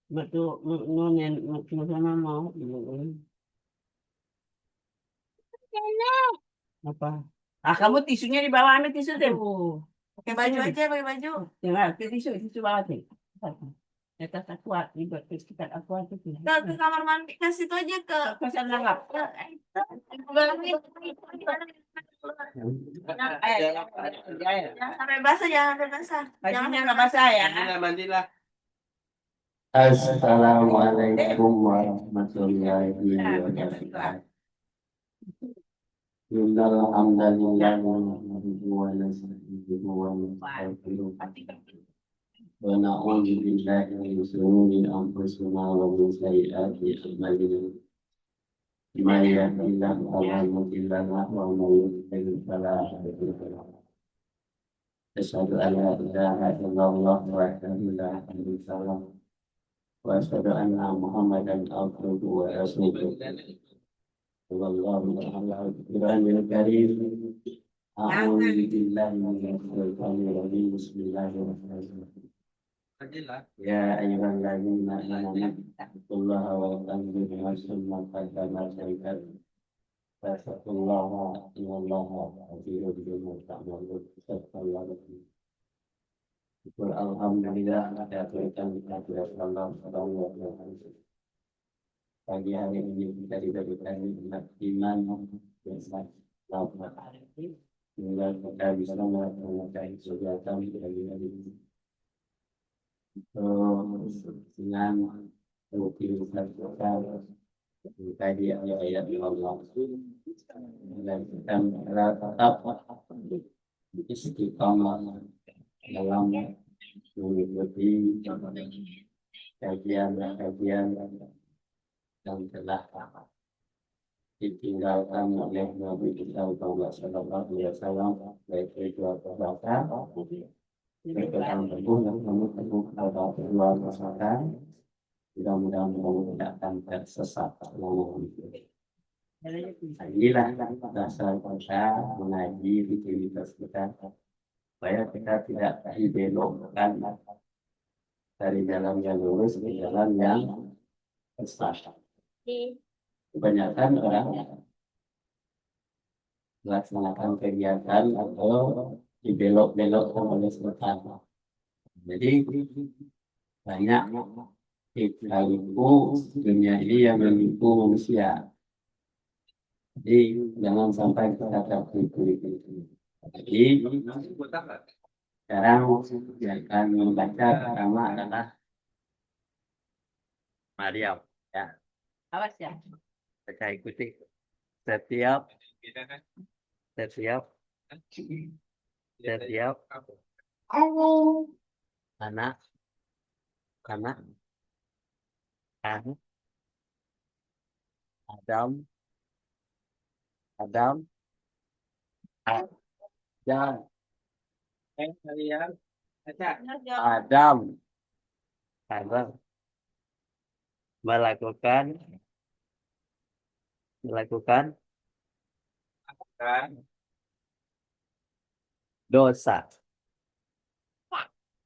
Betul, nunen, sama mau. Apa? Ah, kamu tisunya di bawah, ambil tisu deh. Pakai baju aja, pakai baju. Tinggal tisu, tisu bawah sih. Ya, tas akuat, dibuat kita akuat itu. Ke kamar mandi, ke situ aja ke sana nggak? Jangan sampai basah, jangan sampai basah. Jangan sampai basah ya. Mandilah. Assalamualaikum warahmatullahi wabarakatuh. Innal hamdalillah nahmaduhu wa nasta'inuhu wa nastaghfiruh wa na'udzu billahi min shururi anfusina wa min sayyiati a'malina. Man yahdihillahu fala mudilla lahu wa man yudlil fala hadiya lahu. Asyhadu an la ilaha illallah wahdahu la syarika lahu wa asyhadu anna Muhammadan abduhu wa rasuluh. Wallahu ta'ala Al-Qur'anul Karim. A'udzu billahi minasyaitonir rajim. Bismillahirrahmanirrahim. Ya ayyuhalladzina amanu taqullaha wa tanzuru nafsun ma qaddamat lighad. Fattaqullaha innallaha khabirun bima ta'malun. Sallallahu alaihi wasallam. Alhamdulillah kita berikan kepada Allah subhanahu wa ta'ala. Pagi hari ini kita diberikan nikmat iman dan selamat. Sehingga kita bisa melakukan kegiatan pagi hari ini. Dengan rutinitas kita mengkaji ayat-ayat Allah dan kita tetap istiqamah dalam mengikuti kajian-kajian yang telah ditinggalkan oleh Nabi kita Muhammad Sallallahu Alaihi Wasallam, baik itu apa berpegang teguh dan kamu teguh pada kedua masakan. Mudah-mudahan kamu tidak akan tersesat selama hidup. Inilah dasar kita mengaji rutinitas kita supaya kita tidak dibelokkan dari jalan yang lurus ke jalan yang sesat. Kebanyakan orang melaksanakan kegiatan atau dibelok-belokkan oleh setan. Jadi banyak ikut dunia ini yang menipu manusia. Jadi jangan sampai kita tertipu. Jadi sekarang yang akan membaca pertama adalah Maryam. Ya, Awas ya. baca ikuti. Setiap setiap setiap anak anak Adam Adam Adam Adam Adam melakukan dosa.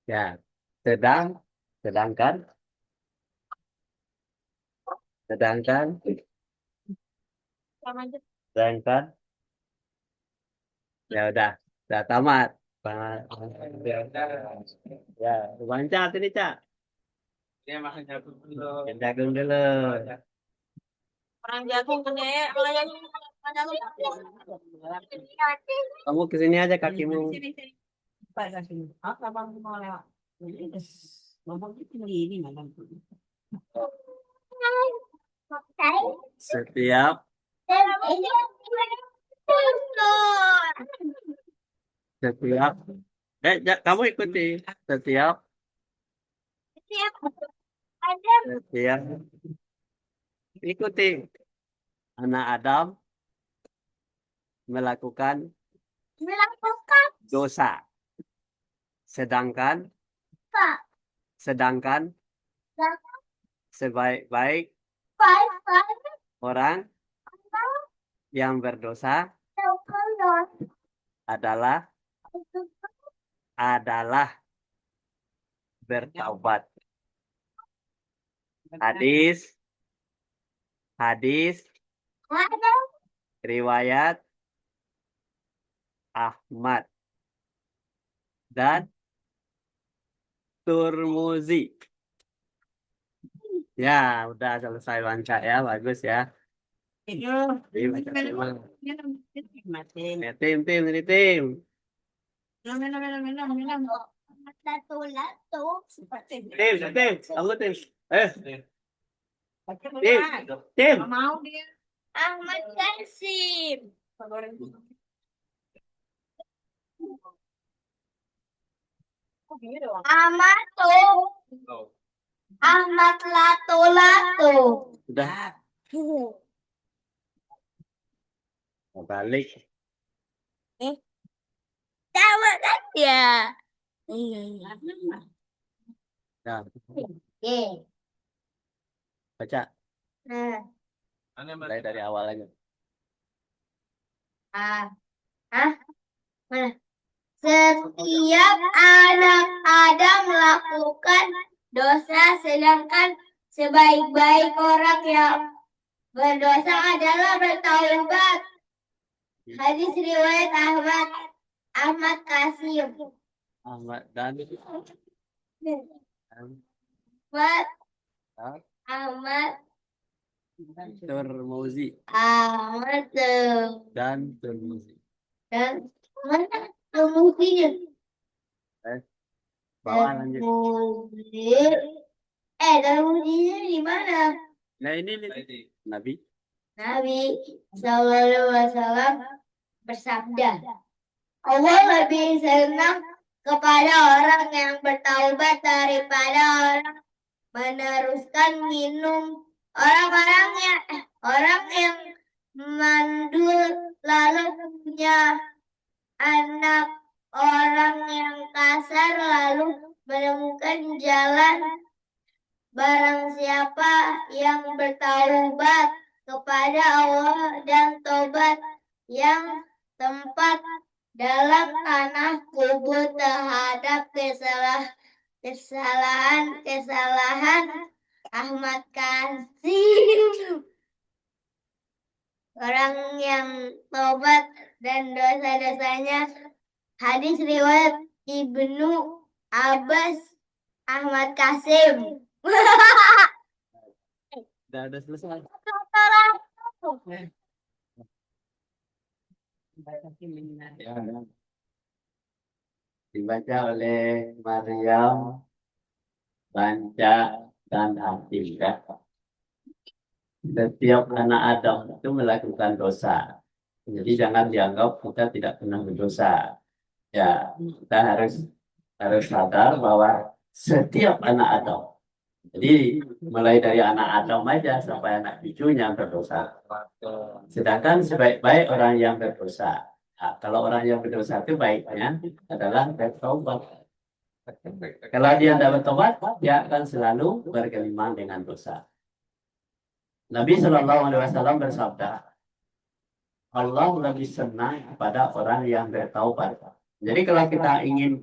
Ya, sedangkan ya udah tamat. Ya, baca ini Cak. Dia makan jagung dulu. Makan jagung dulu. Orang jagung punya ya, orang jagung. Kamu kesini aja kakimu. Sini. Pak sini. Apa bang mau lewat? Ini ngomong tinggi ini malam. Setiap setiap kamu ikuti setiap ikuti anak Adam melakukan dosa, sedangkan sebaik-baik orang yang berdosa adalah bertaubat. Hadis riwayat Ahmad dan Turmuzi. Ya, udah selesai baca ya, bagus ya. Tim, ini tim. Tim, kamu tim. Tim. Mau dia. Ahmad Kasim. Ahmad Ahmad Lato. Udah balik. Sama kan ya? Iya. Nah, Oke. baca Nah, mulai dari awal aja. Mana? Setiap anak Adam melakukan dosa, sedangkan sebaik-baik orang yang berdosa adalah bertaubat. Hadis riwayat Ahmad Kasim. Ahmad dan Ahmad Turmuzi dan Turmuzi. dan mana Turmuzinya? Bawa lanjut. Turmuzinya di mana? Nah ini Nabi. Nabi Sallallahu Alaihi Wasallam bersabda, Allah lebih senang kepada orang yang bertaubat daripada orang meneruskan minum. Orang yang mandul lalu punya anak, orang yang kasar lalu menemukan jalan. Barang siapa yang bertaubat kepada Allah dan tobat yang tempat dalam tanah kubur terhadap kesalahan Ahmad Kasim. Orang yang tobat dan dosa-dosanya. Hadis riwayat Ibnu Abbas Ahmad Kasim. Udah selesai. Ya, dibaca oleh Maryam, Banca dan Hatim. Setiap anak Adam itu melakukan dosa. Jadi jangan dianggap kita tidak pernah berdosa. Ya, kita harus sadar bahwa setiap anak Adam. Jadi mulai dari anak Adam aja sampai anak cucunya berdosa. Sedangkan sebaik-baik orang yang berdosa. Nah, kalau orang yang berdosa itu baiknya adalah bertobat. Kalau dia tidak bertobat, dia akan selalu bergelimang dengan dosa. Nabi Shallallahu Alaihi Wasallam bersabda, Allah lebih senang kepada orang yang bertaubat. Jadi kalau kita ingin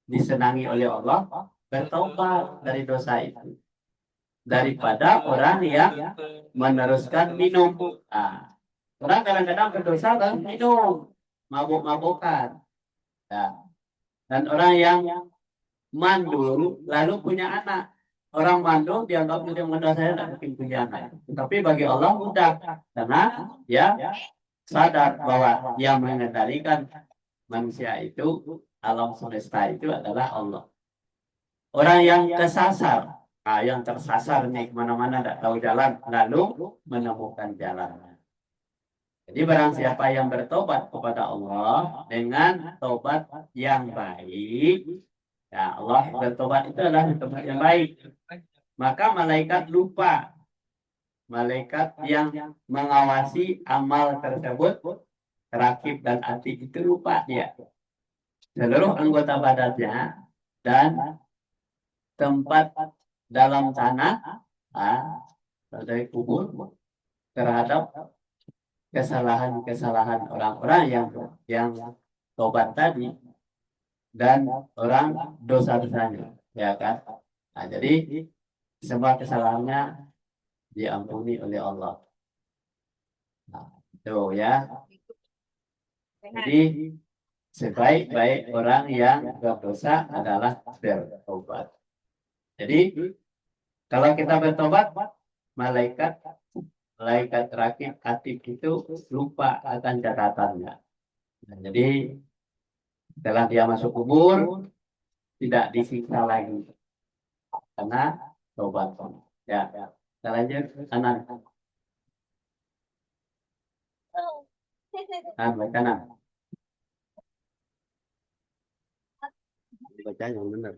disenangi oleh Allah, bertaubat dari dosa itu. Daripada orang yang meneruskan minum. Nah, orang kadang-kadang berdosa dan minum, mabuk-mabukan. Nah, dan orang yang mandul lalu punya anak. Orang mandul dianggap itu yang saya tidak mungkin punya anak. Tapi bagi Allah mudah. Karena ya sadar bahwa yang mengendalikan manusia itu, alam semesta itu adalah Allah. Orang yang kesasar, yang tersasar nih kemana-mana tidak tahu jalan, lalu menemukan jalan. Jadi barang siapa yang bertobat kepada Allah dengan tobat yang baik, ya Allah bertobat itu adalah tobat yang baik. Maka malaikat lupa. Malaikat yang mengawasi amal tersebut, rakib dan atid itu lupa dia. Seluruh anggota badannya dan tempat dalam tanah dari kubur terhadap kesalahan-kesalahan orang-orang yang tobat tadi dan orang dosa-dosanya, ya kan? Nah, jadi semua kesalahannya diampuni oleh Allah. Nah, itu ya. Jadi sebaik-baik orang yang berdosa adalah bertobat. Jadi kalau kita bertobat, malaikat malaikat rakib atid itu lupa akan catatannya. Nah, jadi setelah dia masuk kubur tidak disiksa lagi karena tobat. Ya, kita lanjut kanan. Baik kanan. Baca yang benar.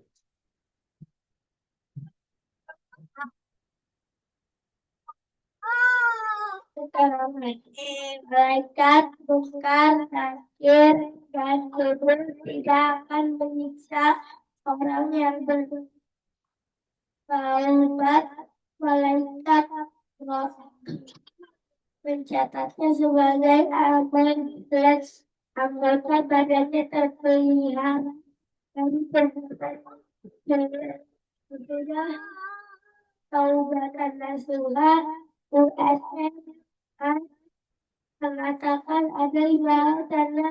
Malaikat Munkar Nakir dan Kubur tidak akan menyiksa orang yang bertobat. Malaikat Roh mencatatnya sebagai amal plus anggota badannya terpelihara dari perbuatan sudah taubatan nasuha USN mengatakan ada 5 tanda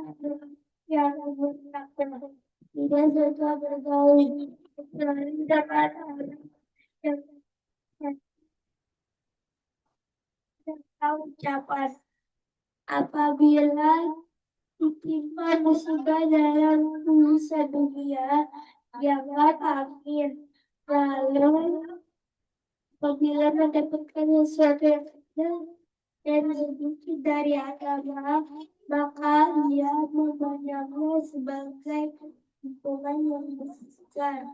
yang berlaku tidak suka bergaul kecuali dapat orang yang tahu ucapan apabila ditimpa musibah dalam urusan dunia jangan amin lalu apabila mendapatkan sesuatu yang kecil dan sedikit dari agama maka ia memandangnya sebagai hukuman yang besar.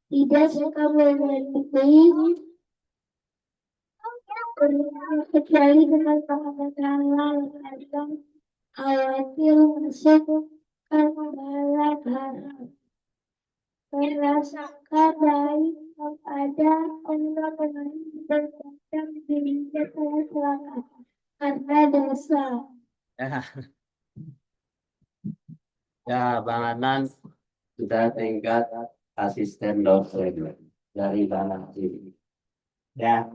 Tidak suka melalui kecuali dengan pengetahuan halal khawatir masuk ke dalam haram merasakan baik kepada orang lain berkata dirinya telah selamat karena dosa. Ya, Bang Anan sudah tingkat asisten dosen dari Bang ini. Ya,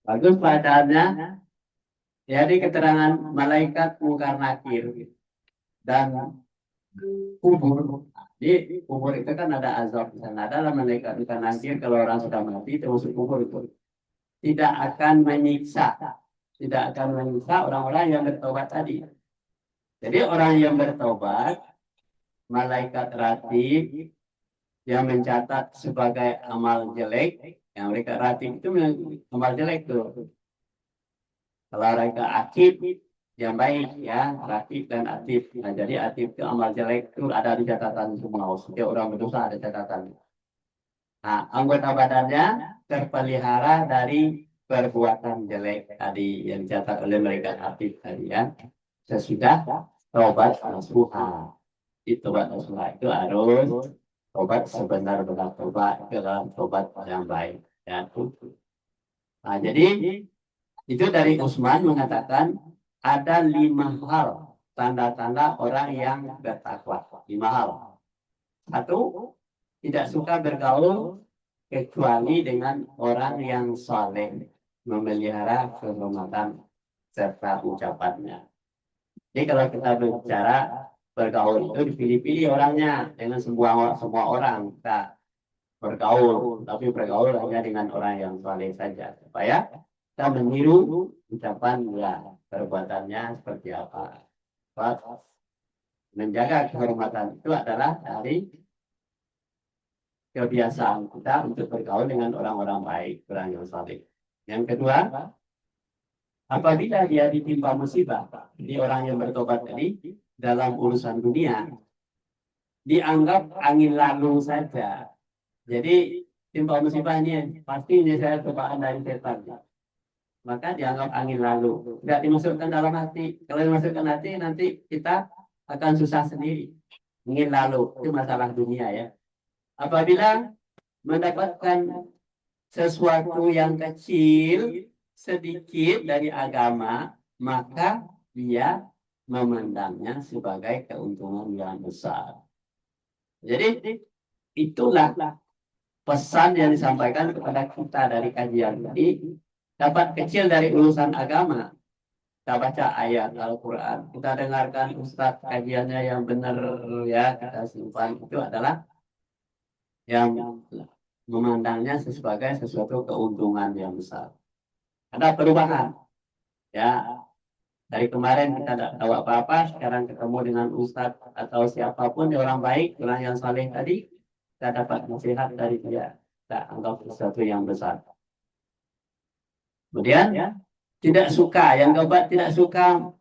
bagus bacaannya. Jadi keterangan malaikat Munkar Nakir dan kubur. Di kubur itu kan ada azab di sana. Ada malaikat Munkar Nakir kalau orang sudah mati termasuk kubur itu tidak akan menyiksa, orang-orang yang bertobat tadi. Jadi orang yang bertobat, malaikat ratib yang mencatat sebagai amal jelek, yang mereka ratib itu amal jelek tuh. Kalau mereka atib yang baik ya, ratib dan atib. Nah, jadi atib itu amal jelek itu ada di catatan semua. Setiap orang berdosa ada catatan. Nah, anggota badannya terpelihara dari perbuatan jelek tadi yang dicatat oleh mereka atib tadi ya. Sesudah taubat nasuha. Tobat nasuha itu harus tobat sebenar-benar tobat ke dalam tobat yang baik. Ya. Nah, jadi itu dari Utsman mengatakan ada 5 hal tanda-tanda orang yang bertakwa. 5 hal. 1, tidak suka bergaul kecuali dengan orang yang saleh, memelihara kehormatan serta ucapannya. Jadi kalau kita berbicara bergaul itu dipilih-pilih orangnya, dengan semua orang kita bergaul, tapi bergaul hanya dengan orang yang saleh saja supaya kita meniru ucapan ya perbuatannya seperti apa. Menjaga kehormatan itu adalah dari kebiasaan kita untuk bergaul dengan orang-orang baik, orang yang saleh. Yang kedua, apabila dia ditimpa musibah, di orang yang bertobat tadi dalam urusan dunia dianggap angin lalu saja. Jadi timpa musibah ini pasti ini saya cobaan dari setan. Maka dianggap angin lalu, tidak dimasukkan dalam hati. Kalau dimasukkan hati nanti kita akan susah sendiri. Angin lalu itu masalah dunia ya. Apabila mendapatkan sesuatu yang kecil sedikit dari agama, maka dia memandangnya sebagai keuntungan yang besar. Jadi itulah pesan yang disampaikan kepada kita dari kajian tadi. Dapat kecil dari urusan agama, kita baca ayat Al-Quran, kita dengarkan Ustadz kajiannya yang benar, ya kita simpan, itu adalah yang memandangnya sebagai sesuatu keuntungan yang besar. Ada perubahan, ya. Dari kemarin kita tidak tahu apa-apa, sekarang ketemu dengan Ustadz atau siapapun orang baik, orang yang saleh tadi, kita dapat nasihat dari dia, kita anggap sesuatu yang besar. Kemudian tidak suka, yang keempat tidak suka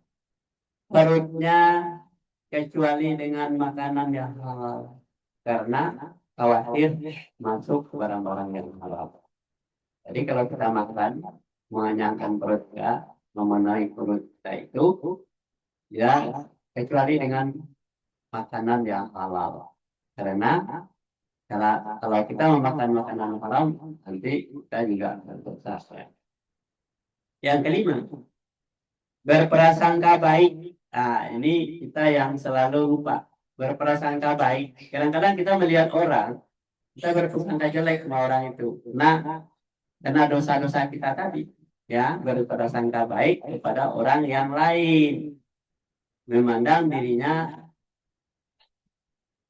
perutnya kecuali dengan makanan yang halal, karena khawatir masuk barang-barang yang halal. Jadi kalau kita makan mengenyangkan perut kita, memenuhi perut kita itu, ya kecuali dengan makanan yang halal. Karena kalau kita memakan makanan haram, nanti kita juga berdosa. Yang kelima, berprasangka baik. Nah, ini kita yang selalu lupa. Berprasangka baik. Kadang-kadang kita melihat orang, kita berprasangka jelek sama orang itu. Nah, karena dosa-dosa kita tadi, ya, berprasangka baik kepada orang yang lain. Memandang dirinya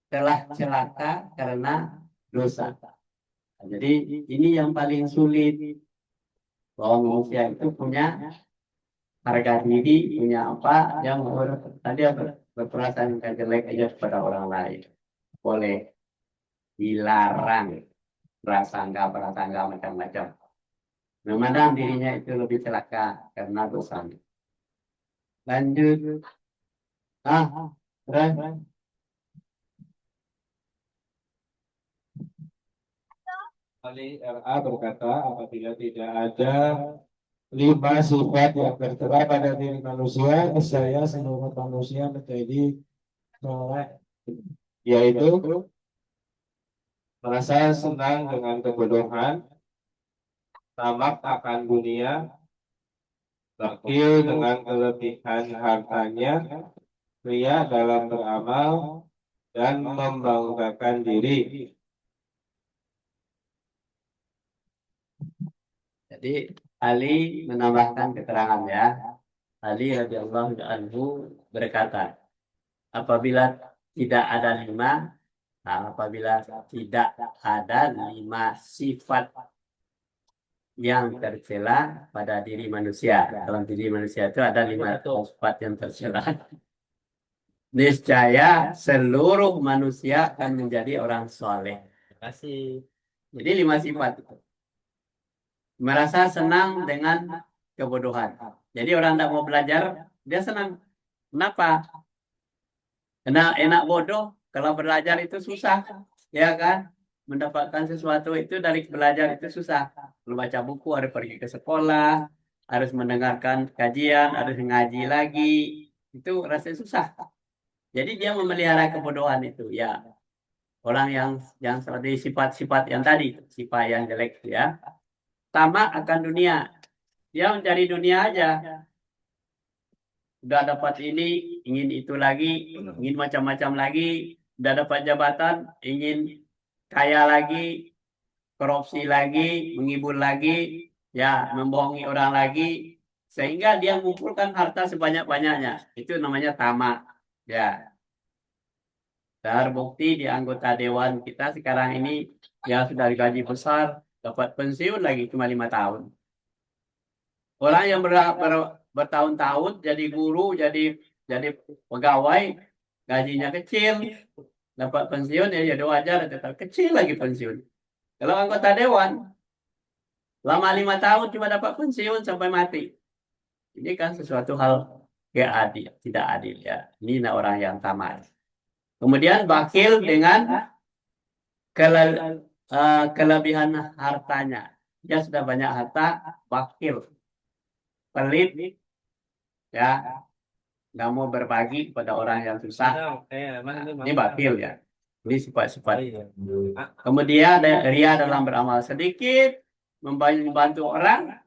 telah celaka karena dosa. Nah, jadi ini yang paling sulit. Bahwa manusia itu punya harga diri, punya apa yang tadi berprasangka jelek aja kepada orang lain. Boleh dilarang prasangka macam-macam. Memandang dirinya itu lebih celaka karena dosa. Lanjut. Terus. Ali RA berkata, apabila tidak ada 5 sifat yang tertera pada diri manusia, niscaya seluruh manusia menjadi soleh, yaitu merasa senang dengan kebodohan, tamak akan dunia, bakhil dengan kelebihan hartanya, ria dalam beramal, dan membanggakan diri. Jadi Ali menambahkan keterangan, ya. Ali radhiyallahu anhu berkata, apabila tidak ada 5, apabila tidak ada 5 sifat yang tercela pada diri manusia. Dalam diri manusia itu ada 5 sifat yang tercela. Niscaya seluruh manusia akan menjadi orang soleh. Terima kasih. Jadi 5 sifat itu. Merasa senang dengan kebodohan. Jadi orang tidak mau belajar, dia senang. Kenapa? Karena enak bodoh, kalau belajar itu susah. Ya kan? Mendapatkan sesuatu itu dari belajar itu susah. Membaca buku, harus pergi ke sekolah, harus mendengarkan kajian, harus ngaji lagi. Itu rasanya susah. Jadi dia memelihara kebodohan itu. Ya, orang yang seperti sifat-sifat yang tadi, sifat yang jelek, ya. Tamak akan dunia. Dia mencari dunia aja. Udah dapat ini, ingin itu lagi, ingin macam-macam lagi. Udah dapat jabatan, ingin kaya lagi, korupsi lagi, menghibur lagi, ya, membohongi orang lagi. Sehingga dia mengumpulkan harta sebanyak-banyaknya. Itu namanya tamak. Ya. Terbukti di anggota dewan kita sekarang ini yang sudah digaji besar, dapat pensiun lagi cuma 5 tahun. Orang yang bertahun-tahun jadi guru, jadi pegawai, gajinya kecil, dapat pensiun ya wajar, tetap kecil lagi pensiun. Kalau anggota dewan, lama 5 tahun cuma dapat pensiun sampai mati. Ini kan sesuatu hal tidak adil, ya. Ini orang yang tamak. Kemudian bakhil dengan kelebihan hartanya. Dia sudah banyak harta, bakhil, pelit, ya, nggak mau berbagi kepada orang yang susah. Ini bakhil, ya. Ini sifat-sifat. Kemudian ada ria dalam beramal, sedikit membantu orang,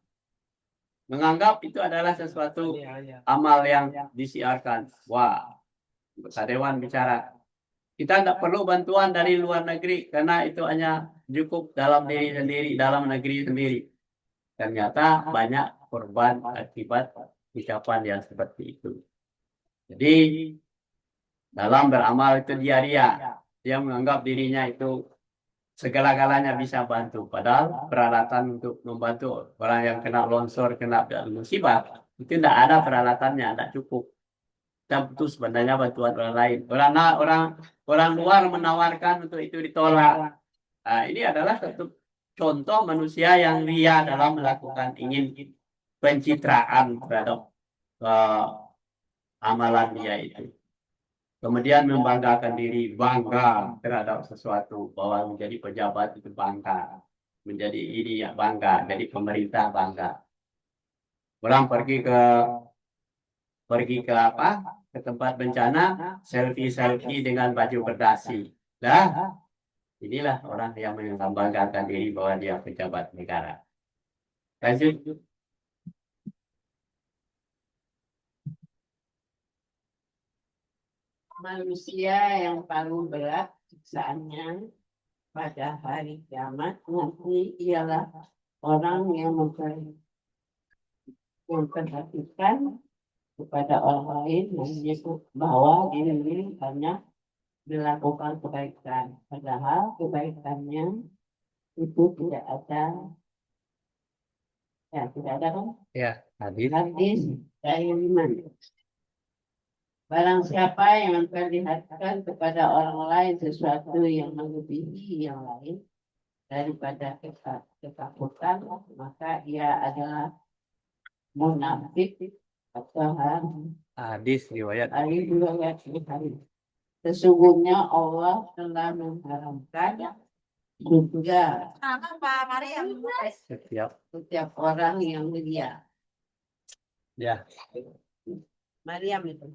menganggap itu adalah sesuatu Iya, iya. amal yang disiarkan. Wah, Pak Dewan bicara, kita tidak perlu bantuan dari luar negeri karena itu hanya cukup dalam diri sendiri, dalam negeri sendiri. Ternyata banyak korban akibat ucapan yang seperti itu. Jadi dalam beramal itu dia menganggap dirinya itu segala-galanya bisa bantu. Padahal peralatan untuk membantu orang yang kena longsor, kena musibah, itu tidak ada peralatannya, tidak cukup. Kita butuh sebenarnya bantuan orang lain. Orang luar menawarkan untuk itu ditolak. Nah, ini adalah satu contoh manusia yang ria dalam melakukan ingin pencitraan terhadap amalan dia itu. Kemudian membanggakan diri, bangga terhadap sesuatu, bahwa menjadi pejabat itu bangga, menjadi ini ya bangga, jadi pemerintah bangga. Orang pergi ke apa? Ke tempat bencana, selfie dengan baju berdasi. Lah, inilah orang yang membanggakan diri bahwa dia pejabat negara. Lanjut. Manusia yang paling berat siksaannya pada hari kiamat nanti ialah orang yang memperhatikan kepada orang lain dan menyebut bahwa diri hanya melakukan kebaikan, padahal kebaikannya itu tidak ada, tidak ada kan? Ya, hadis. Hadis dari iman. Barang siapa yang memperlihatkan kepada orang lain sesuatu yang melebihi yang lain daripada ketakutan, maka ia adalah munafik atau Hadis riwayat. hari riwayat Bukhari. Sesungguhnya Allah telah mengharamkan surga setiap orang yang ria. Ya. Maryam itu.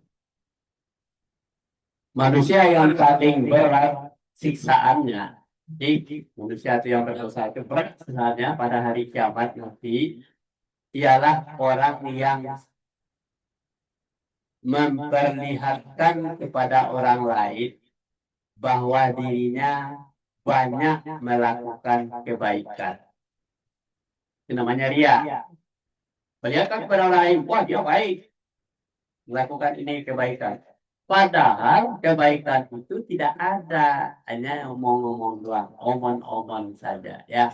Manusia yang paling berat siksaannya, jadi manusia itu yang berdosa itu berat siksaannya pada hari kiamat nanti ialah orang yang memperlihatkan kepada orang lain bahwa dirinya banyak melakukan kebaikan. Itu namanya ria. Perlihatkan kepada orang lain, wah dia baik, melakukan ini kebaikan. Padahal kebaikan itu tidak ada, hanya omong-omong doang, omong-omong saja, ya.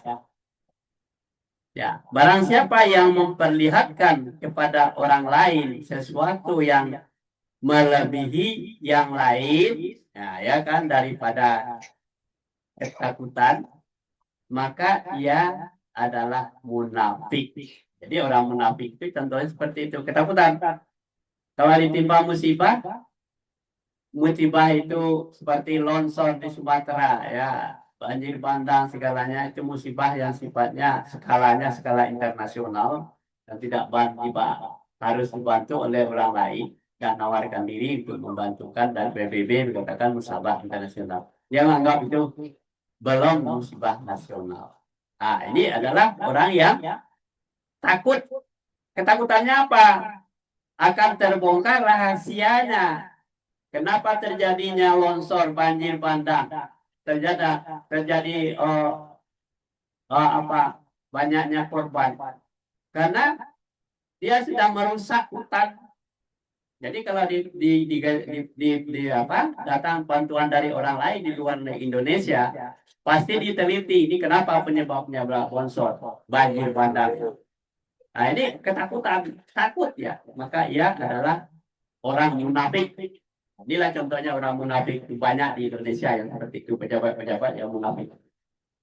Ya, barang siapa yang memperlihatkan kepada orang lain sesuatu yang melebihi yang lain, ya kan, daripada ketakutan, maka ia adalah munafik. Jadi orang munafik itu contohnya seperti itu, ketakutan. Kalau ditimpa musibah itu seperti longsor di Sumatera, ya, banjir bandang segalanya itu musibah yang sifatnya skala internasional dan tidak harus dibantu oleh orang lain dan menawarkan diri untuk membantukan, dan PBB mengatakan musibah internasional. Dia menganggap itu belum musibah nasional. Nah, ini adalah orang yang takut. Ketakutannya apa? Akan terbongkar rahasianya. Kenapa terjadinya longsor, banjir bandang? Terjadi banyaknya korban. Karena dia sudah merusak hutan. Jadi kalau datang bantuan dari orang lain di luar Indonesia, pasti diteliti ini kenapa penyebabnya longsor, banjir bandang. Nah, ini ketakutan, takut ya, maka ia adalah orang munafik. Inilah contohnya orang munafik banyak di Indonesia yang seperti itu, pejabat-pejabat yang munafik.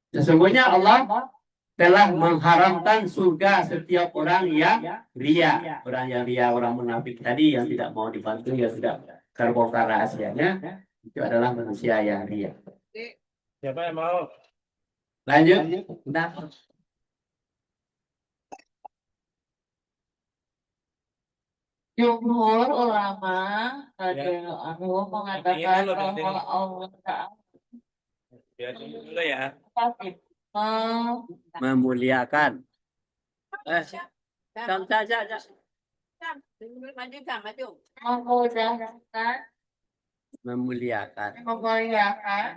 Sesungguhnya Allah telah mengharamkan surga setiap orang yang ria. Orang yang ria, orang munafik tadi yang tidak mau dibantu, yang tidak terbongkar rahasianya, itu adalah manusia yang ria. Siapa yang mau? Lanjut. Nah. Jumhur ulama mengatakan bahwa Allah Dulu ya. Memuliakan. Cam, cam, cam, cam. Maju, Cam, maju. Memudahkan, Memuliakan. memuliakan.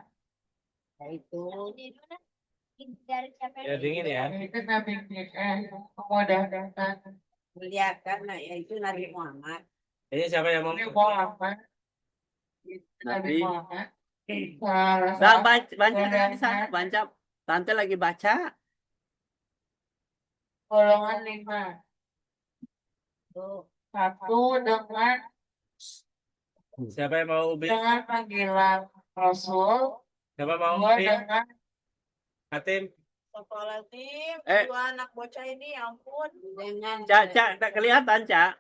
Itu. Dari siapa Ya dingin ya. itu Nabi kita memudahkan. Muliakan, nah, yaitu Nabi Muhammad. Ini siapa yang mau? Nabi Muhammad. Nabi Nabi. Muhammad. Nah, baca di sana, baca. Tante lagi baca. Golongan 5. Tuh. 1 dengan Siapa yang mau ubi? panggilan Rasul. Siapa mau 2 ubi? dengan Hatim. Astagfirullahaladzim, Eh. dua anak bocah ini, ya ampun. Dengan Cak, tak kelihatan, Cak.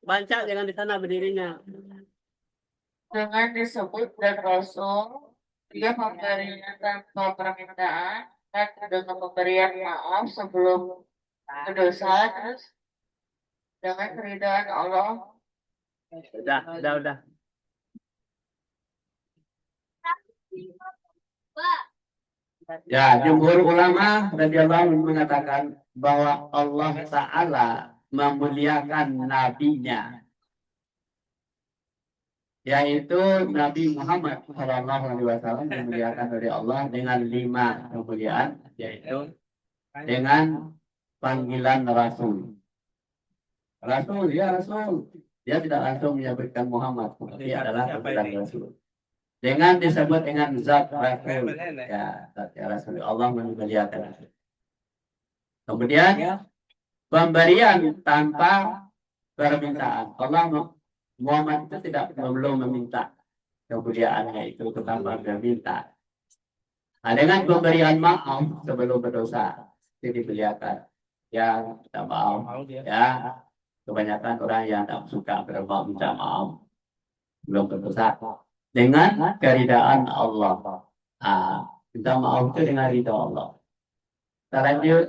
Baca jangan di sana berdirinya. disebut dan Rasul. Dia memberinya tanpa permintaan dan dengan pemberian maaf sebelum berdosa, terus dengan keridhaan Allah. Udah. Ya, jumhur ulama radhiyallahu anhum mengatakan bahwa Allah Ta'ala memuliakan nabinya, yaitu Nabi Muhammad SAW dimuliakan oleh Allah dengan 5 kemuliaan, yaitu dengan panggilan Rasul. Rasul, ya Rasul. Dia tidak langsung menyebutkan Muhammad, tapi adalah panggilan Rasul. Dengan disebut dengan zat Rasul, ya zat Rasul, Allah memuliakan. Kemudian pemberian tanpa permintaan. Allah Muhammad itu belum meminta kemuliaannya itu tanpa meminta. Nah, dengan pemberian maaf sebelum berdosa itu dimuliakan. Ya, kita maaf. Ya, kebanyakan orang yang tak suka minta maaf belum berdosa. Dengan keridaan Allah. Minta maaf itu dengan ridha Allah. Kita lanjut.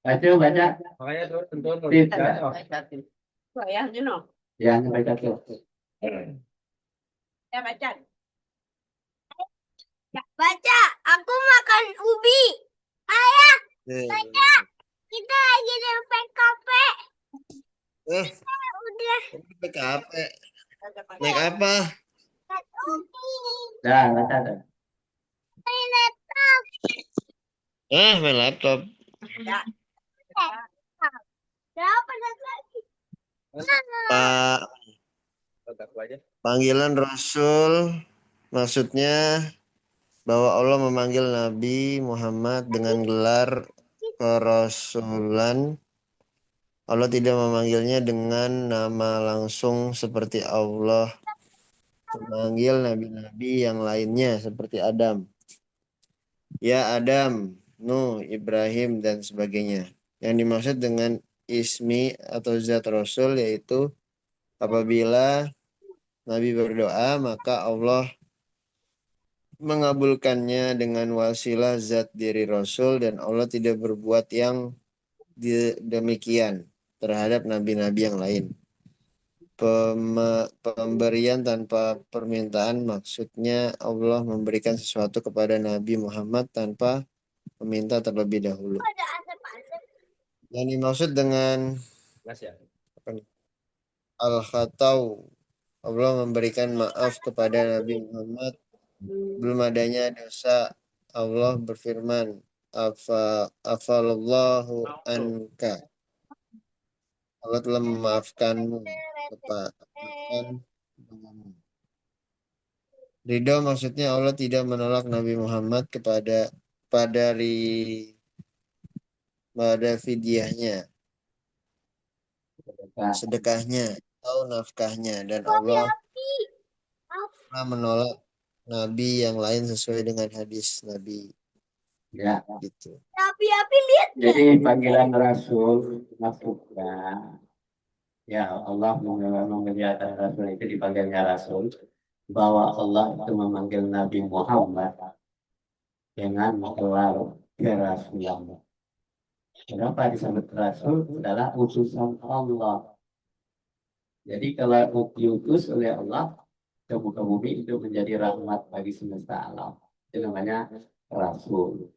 Baca. Makanya turun. ya, Juno. Ya, baca tuh. Ya, baca. Baca, aku makan ubi. Ayah, baca. Kita lagi di PKP. Udah. PKP. Naik apa? Ubi. Dah, baca tuh. Main laptop. Main laptop. Ya. Berapa lagi? Pak, panggilan Rasul maksudnya bahwa Allah memanggil Nabi Muhammad dengan gelar kerasulan. Allah tidak memanggilnya dengan nama langsung seperti Allah memanggil nabi-nabi yang lainnya seperti Adam. Ya Adam, Nuh, Ibrahim, dan sebagainya. Yang dimaksud dengan ismi atau zat Rasul yaitu apabila Nabi berdoa maka Allah mengabulkannya dengan wasilah zat diri Rasul dan Allah tidak berbuat yang demikian terhadap nabi-nabi yang lain. Pemberian tanpa permintaan maksudnya Allah memberikan sesuatu kepada Nabi Muhammad tanpa meminta terlebih dahulu. Yang dimaksud dengan al-khatau, Allah memberikan maaf kepada Nabi Muhammad belum adanya dosa. Allah berfirman, afallahu anka. Allah telah memaafkanmu. Ridho maksudnya Allah tidak menolak Nabi Muhammad pada fidyahnya, sedekahnya atau nafkahnya, dan Allah telah menolak Nabi yang lain sesuai dengan hadis Nabi. Ya. Gitu. Jadi panggilan Rasul maksudnya, ya Allah memuliakan Rasul itu dipanggilnya Rasul, bahwa Allah itu memanggil Nabi Muhammad dengan gelar kerasulan. Kenapa disebut Rasul? Adalah utusan Allah. Jadi kalau diutus oleh Allah ke muka bumi itu menjadi rahmat bagi semesta alam. Itu namanya Rasul.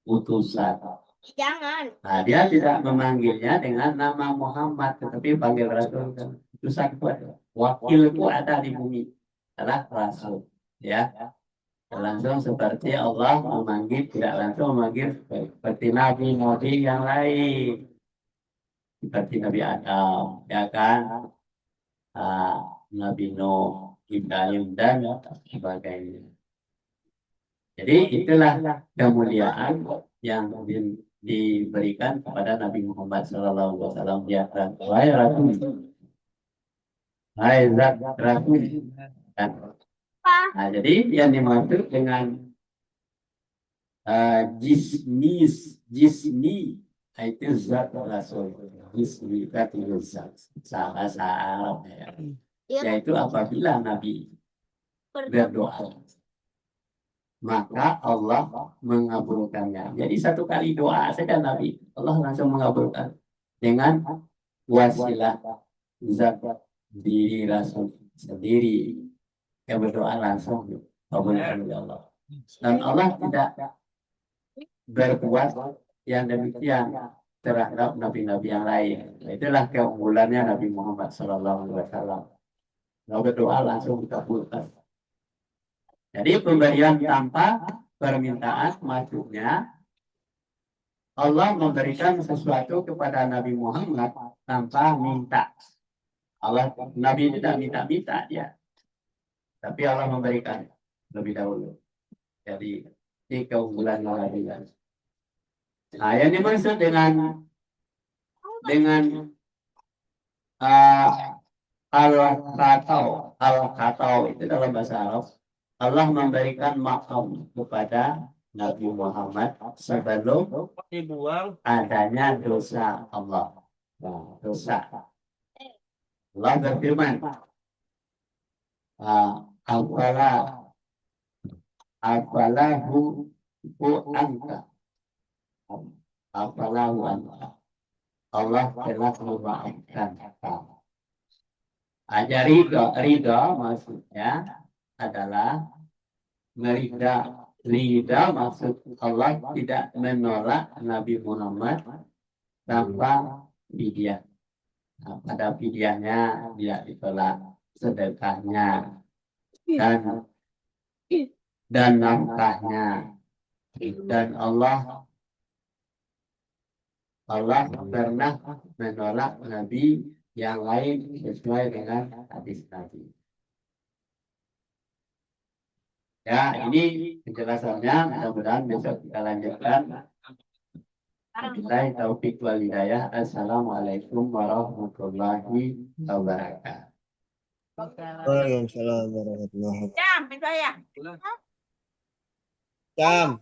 utusan. Jangan. Nah, dia tidak memanggilnya dengan nama Muhammad, tetapi panggil Rasul. Utusan itu ada. Wakil itu ada di bumi, adalah Rasul. Ya, langsung seperti Allah memanggil, tidak langsung memanggil seperti nabi-nabi yang lain, seperti Nabi Adam, ya kan, Nabi Nuh, Ibrahim dan sebagainya. Jadi itulah kemuliaan yang diberikan kepada Nabi Muhammad SAW di atas. Wahai Rasul, wahai zat Rasul. Nah, jadi yang dimaksud dengan jismi itu zat Rasul. Jismi itu zat bahasa Arab ya. Yaitu apabila Nabi berdoa, maka Allah mengabulkannya. Jadi satu kali doa saja Nabi, Allah langsung mengabulkan dengan wasilah zat diri Rasul sendiri yang berdoa langsung dikabulkan oleh Allah. Dan Allah tidak berbuat yang demikian terhadap nabi-nabi yang lain. Itulah keunggulannya Nabi Muhammad SAW. Kalau berdoa langsung dikabulkan. Jadi pemberian tanpa permintaan maksudnya Allah memberikan sesuatu kepada Nabi Muhammad tanpa minta. Nabi tidak minta-minta dia, tapi Allah memberikan lebih dahulu. Jadi ini keunggulan Nabi. Nah, yang dimaksud dengan al-khatau itu dalam bahasa Arab. Allah memberikan maaf kepada Nabi Muhammad sebelum Dibuang. adanya dosa Allah. Nah, dosa. Allah berfirman, apalahu anka. Apalahu anka. Allah telah memaafkan kamu. Aja ridha maksudnya adalah ridha maksud Allah tidak menolak Nabi Muhammad tanpa fidyah. Nah, pada fidyahnya tidak ditolak, sedekahnya dan nafkahnya, dan Allah pernah menolak Nabi yang lain sesuai dengan hadis Nabi. Ya, ini penjelasannya. Mudah-mudahan besok kita lanjutkan. Wabillahi taufiq wal hidayah. Assalamualaikum warahmatullahi wabarakatuh. Waalaikumsalam warahmatullahi wabarakatuh. Jam, itu ya. Jam.